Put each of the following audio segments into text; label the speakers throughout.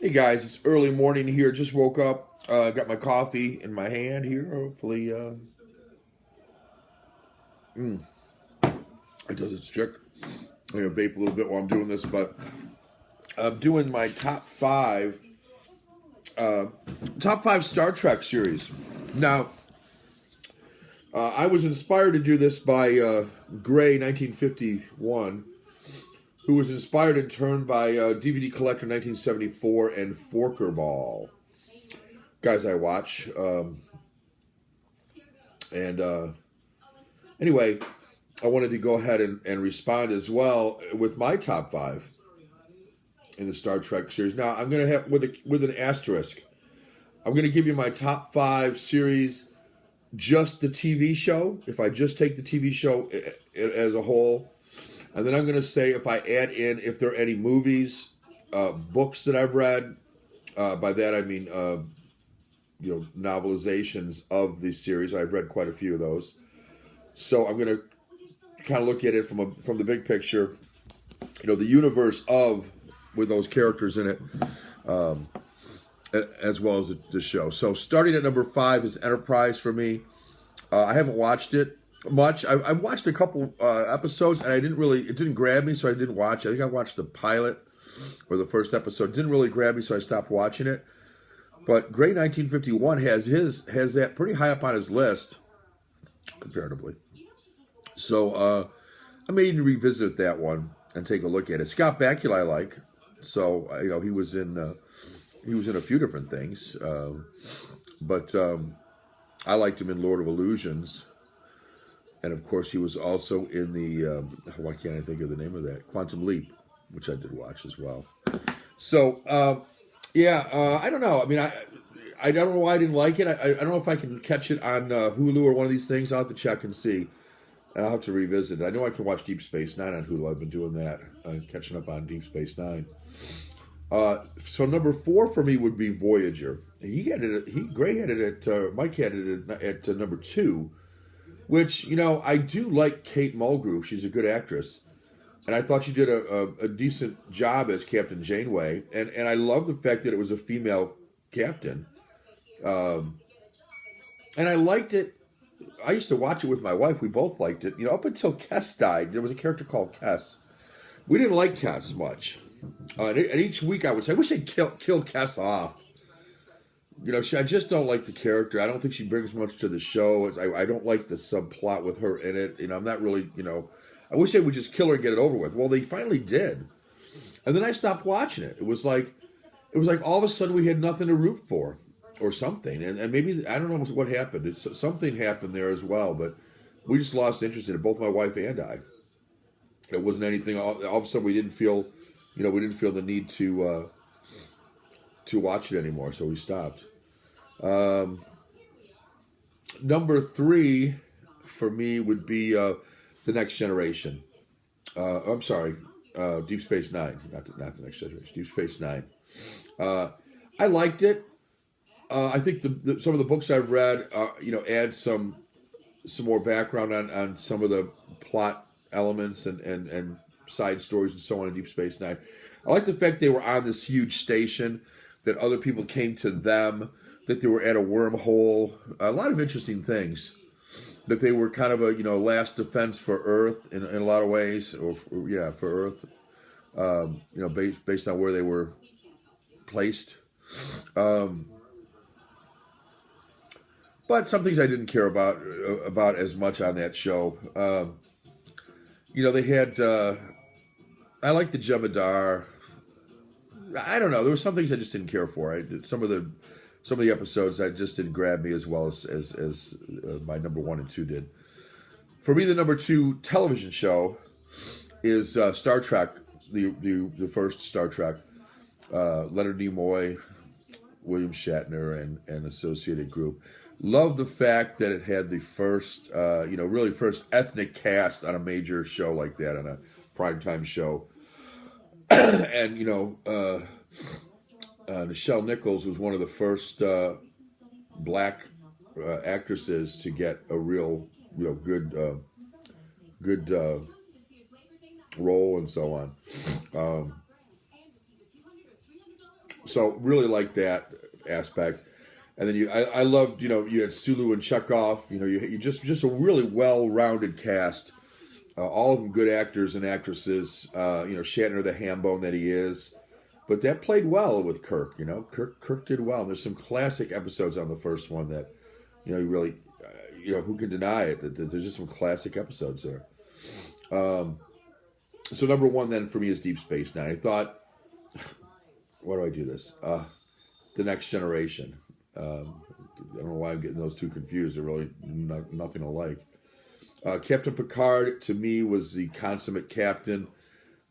Speaker 1: Hey guys, it's early morning here. Just woke up. Got my coffee in my hand here. Hopefully, mm, it does its trick. I'm gonna vape a little bit while I'm doing this, but I'm doing my uh, top five Star Trek series. Now, I was inspired to do this by Gray, 1951, who was inspired in turn by DVD Collector, 1974, and Forker Ball. Guys I watch. And anyway, I wanted to go ahead and respond as well with my top five in the Star Trek series. Now, I'm going to have, with an asterisk, I'm going to give you my top five series, just the TV show, if I just take the TV show as a whole. And then I'm going to say if I add in, if there are any movies, books that I've read. By that I mean, novelizations of the series. I've read quite a few of those. So I'm going to kind of look at it from the big picture, the universe with those characters in it, as well as the show. So starting at number 5 is Enterprise for me. I haven't watched it much. I've watched a couple episodes, and it didn't grab me, so I didn't watch it. I think I watched the pilot or the first episode. It didn't really grab me, so I stopped watching it. But Gray 1951 has that pretty high up on his list, comparatively. So I may need to revisit that one and take a look at it. Scott Bakula I like, so he was in a few different things, but I liked him in Lord of Illusions, and of course he was also in the why can't I think of the name of that, Quantum Leap, which I did watch as well. So I don't know. I mean, I don't know why I didn't like it. I don't know if I can catch it on Hulu or one of these things. I'll have to check and see. And I'll have to revisit it. I know I can watch Deep Space Nine on Hulu. I've been doing that, catching up on Deep Space Nine. So number 4 for me would be Voyager. Gray had it at Mike had it at number 2, which I do like Kate Mulgrew. She's a good actress. And I thought she did a decent job as Captain Janeway. And I love the fact that it was a female captain. And I liked it. I used to watch it with my wife. We both liked it. Up until Kess died, there was a character called Kess. We didn't like Kess much. And each week I would say, I wish they'd kill Kess off. I just don't like the character. I don't think she brings much to the show. I don't like the subplot with her in it. I'm not really, I wish they would just kill her and get it over with. Well, they finally did. And then I stopped watching it. It was like all of a sudden we had nothing to root for or something. And maybe, I don't know what happened. Something happened there as well, but we just lost interest in it, both my wife and I. It wasn't anything, all of a sudden we didn't feel the need to watch it anymore, so we stopped. Number 3 for me would be The Next Generation. I'm sorry, Deep Space Nine, not The Next Generation. Deep Space Nine. I liked it. I think some of the books I've read, add some more background on some of the plot elements and side stories and so on in Deep Space Nine. I like the fact they were on this huge station, that other people came to them, that they were at a wormhole. A lot of interesting things. That they were kind of a last defense for Earth in a lot of ways, for Earth. Based on where they were placed. But some things I didn't care about as much on that show. They had. I liked the Jemadar. I don't know. There were some things I just didn't care for. Some of the episodes that just didn't grab me as well as my number 1 and 2 did. For me, the number 2 television show is Star Trek, the first Star Trek. Leonard Nimoy, William Shatner, and associated group. Love the fact that it had the first, really first ethnic cast on a major show like that, on a primetime show. And Nichelle Nichols was one of the first black actresses to get a real, good role and so on. So really like that aspect. And then I loved, you had Sulu and Chekhov. You just a really well-rounded cast. All of them good actors and actresses. Shatner, the ham bone that he is. But that played well with Kirk. Kirk did well. And there's some classic episodes on the first one that, you really, who can deny it? That there's just some classic episodes there. So number one then for me is Deep Space Nine. I thought, why do I do this? The Next Generation. I don't know why I'm getting those two confused. They're really nothing alike. Captain Picard, to me, was the consummate captain.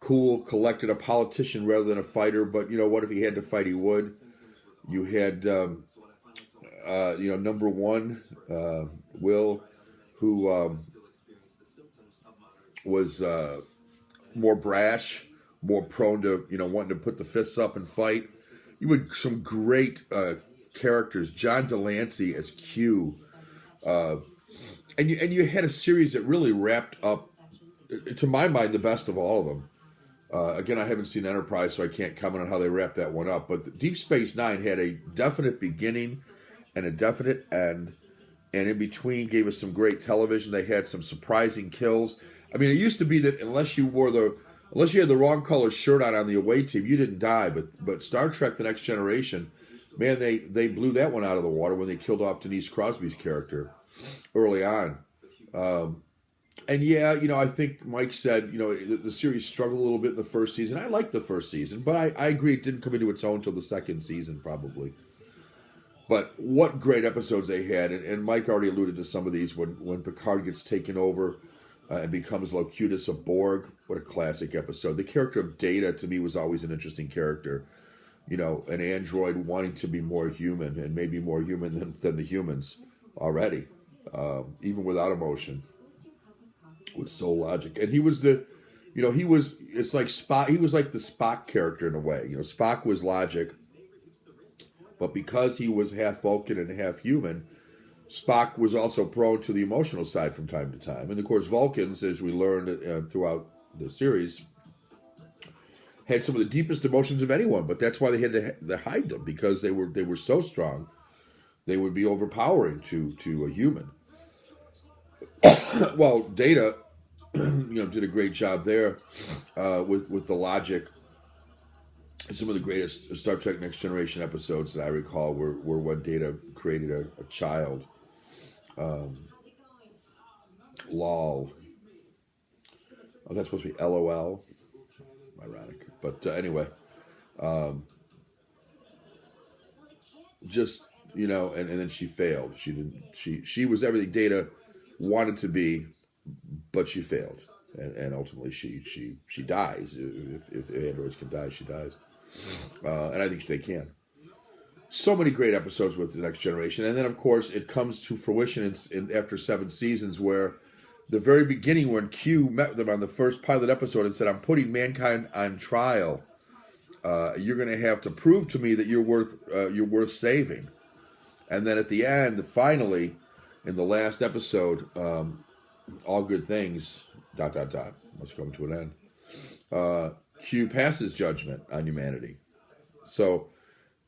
Speaker 1: Cool, collected, a politician rather than a fighter. But, what if he had to fight, he would. You had, number one, Will, who was more brash, more prone to, wanting to put the fists up and fight. You had some great characters. John Delancey as Q. And you had a series that really wrapped up, to my mind, the best of all of them. Again, I haven't seen Enterprise, so I can't comment on how they wrapped that one up. But Deep Space Nine had a definite beginning and a definite end. And in between gave us some great television. They had some surprising kills. I mean, it used to be that unless you had the wrong color shirt on the away team, you didn't die. But Star Trek: The Next Generation, man, they blew that one out of the water when they killed off Denise Crosby's character early on. And yeah, I think Mike said, the series struggled a little bit in the first season. I liked the first season, but I agree it didn't come into its own until the second season, probably. But what great episodes they had, and Mike already alluded to some of these when Picard gets taken over and becomes Locutus of Borg. What a classic episode. The character of Data, to me, was always an interesting character. An android wanting to be more human, and maybe more human than the humans already, even without emotion, with soul logic. And he was it's like Spock. He was like the Spock character in a way. Spock was logic, but because he was half Vulcan and half human, Spock was also prone to the emotional side from time to time. And of course, Vulcans, as we learned throughout the series, had some of the deepest emotions of anyone. But that's why they had to hide them, because they were so strong, they would be overpowering to a human. Well, Data, did a great job there with the logic. And some of the greatest Star Trek Next Generation episodes that I recall were when Data created a child. LOL. Oh, that's supposed to be LOL. Ironic. But anyway. And then she failed. She was everything Data wanted to be, but she failed. And ultimately she dies. If androids can die, she dies. And I think they can. So many great episodes with The Next Generation. And then, of course, it comes to fruition after 7 seasons, where the very beginning, when Q met them on the first pilot episode and said, "I'm putting mankind on trial. You're going to have to prove to me that you're worth saving." And then at the end, finally, in the last episode, all good things, ... must come to an end. Q passes judgment on humanity. So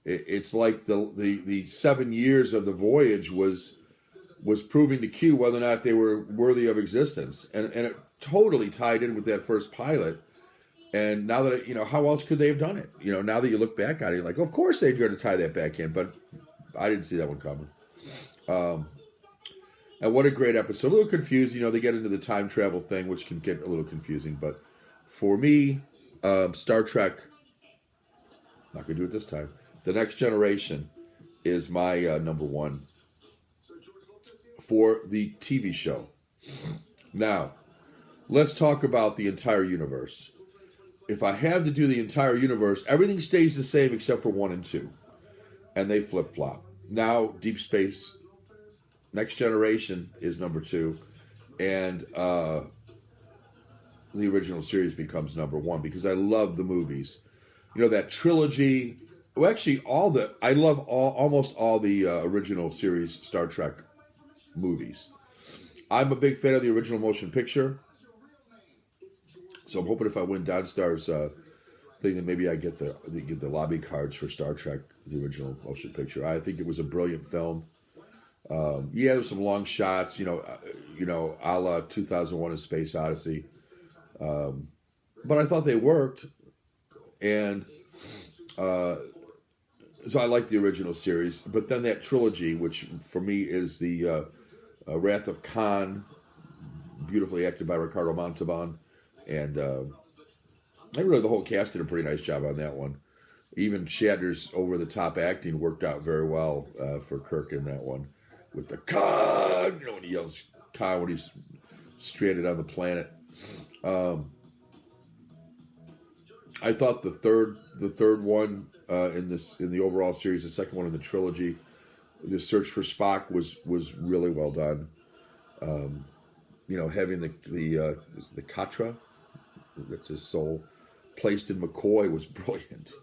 Speaker 1: it's like the 7 years of the voyage was proving to Q whether or not they were worthy of existence, and it totally tied in with that first pilot. And now that how else could they have done it? Now that you look back at it, you're like, of course they're going to tie that back in, but I didn't see that one coming. And what a great episode! A little confused, they get into the time travel thing, which can get a little confusing. But for me, Star Trek, not going to do it this time. The Next Generation is my number one for the TV show. Now, let's talk about the entire universe. If I have to do the entire universe, everything stays the same except for 1 and 2. And they flip-flop. Now, Deep Space Next Generation is number 2. And the original series becomes number 1 because I love the movies. That trilogy. Well, actually, I love almost all the original series Star Trek movies. I'm a big fan of the original motion picture. So I'm hoping if I win Donstar's think that maybe I get the lobby cards for Star Trek, the original motion picture. I think it was a brilliant film. Yeah, there's some long shots, a la 2001: A Space Odyssey. But I thought they worked, and so I like the original series. But then that trilogy, which for me is the Wrath of Khan, beautifully acted by Ricardo Montalban, and I really the whole cast did a pretty nice job on that one. Even Shatner's over-the-top acting worked out very well for Kirk in that one, with the Khan, when he yells Khan when he's stranded on the planet. I thought the third one in the overall series, the second one in the trilogy, the Search for Spock was really well done. Having the Katra, that's his soul, placed in McCoy was brilliant.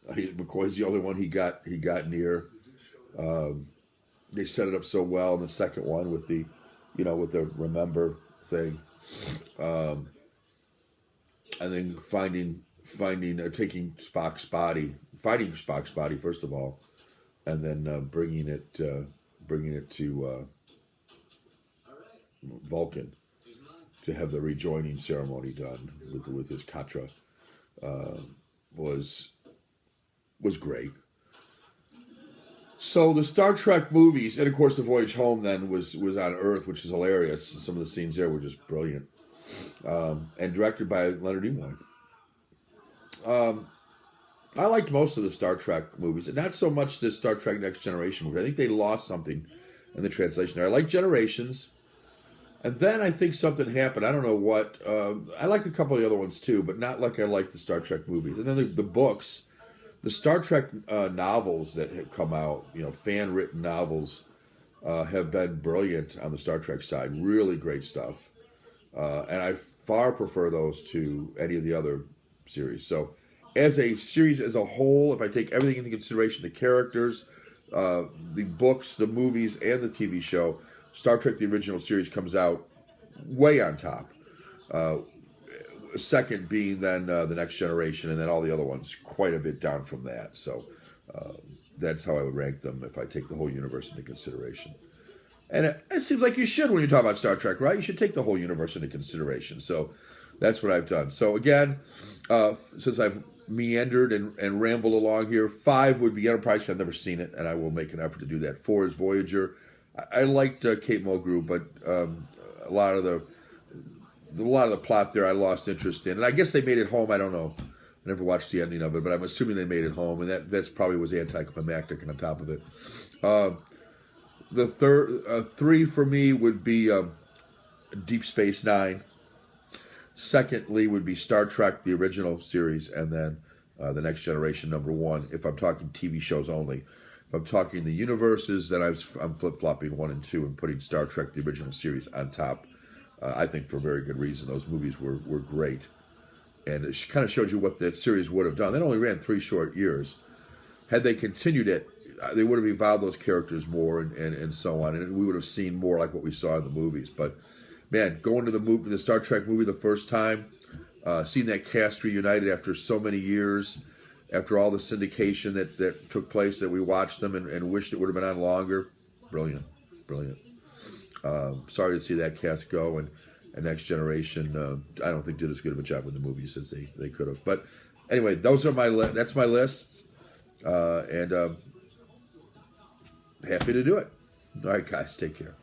Speaker 1: McCoy's the only one he got near. They set it up so well in the second one with the remember thing, and then taking Spock's body, finding Spock's body first of all, and then bringing it to Vulcan to have the rejoining ceremony done with his Katra was great. So the Star Trek movies, and of course the Voyage Home then was on Earth, which is hilarious. Some of the scenes there were just brilliant, and directed by Leonard Nimoy. I liked most of the Star Trek movies, and not so much the Star Trek Next Generation movie. I think they lost something in the translation there. I like Generations, and then I think something happened. I don't know what. I like a couple of the other ones too, but not like I like the Star Trek movies. And then the books, the Star Trek novels that have come out, fan-written novels, have been brilliant on the Star Trek side. Really great stuff, and I far prefer those to any of the other series. So as a series as a whole, if I take everything into consideration, the characters, the books, the movies, and the TV show, Star Trek the original series comes out way on top. Second being then the Next Generation, and then all the other ones quite a bit down from that. So that's how I would rank them if I take the whole universe into consideration. And it seems like you should when you talk about Star Trek, right? You should take the whole universe into consideration. So that's what I've done. So again, since I've meandered and rambled along here, 5 would be Enterprise. I've never seen it, and I will make an effort to do that. 4 is Voyager. I liked Kate Mulgrew, but a lot of the plot there I lost interest in. And I guess they made it home. I don't know. I never watched the ending of it, but I'm assuming they made it home, and that's probably was anticlimactic on top of it. The third 3 for me would be Deep Space Nine. Secondly would be Star Trek, the original series, and then the Next Generation, number 1, if I'm talking TV shows only. If I'm talking the universes, then I'm flip-flopping 1 and 2 and putting Star Trek, the original series, on top. I think for very good reason. Those movies were great. And it kind of showed you what that series would have done. They only ran 3 short years. Had they continued it, they would have evolved those characters more and so on. And we would have seen more like what we saw in the movies. But man, going to the Star Trek movie the first time, seeing that cast reunited after so many years, after all the syndication that took place, that we watched them and wished it would have been on longer. Brilliant. Sorry to see that cast go, and Next Generation, I don't think did as good of a job with the movies as they could have. But anyway, that's my list, and happy to do it. All right, guys, take care.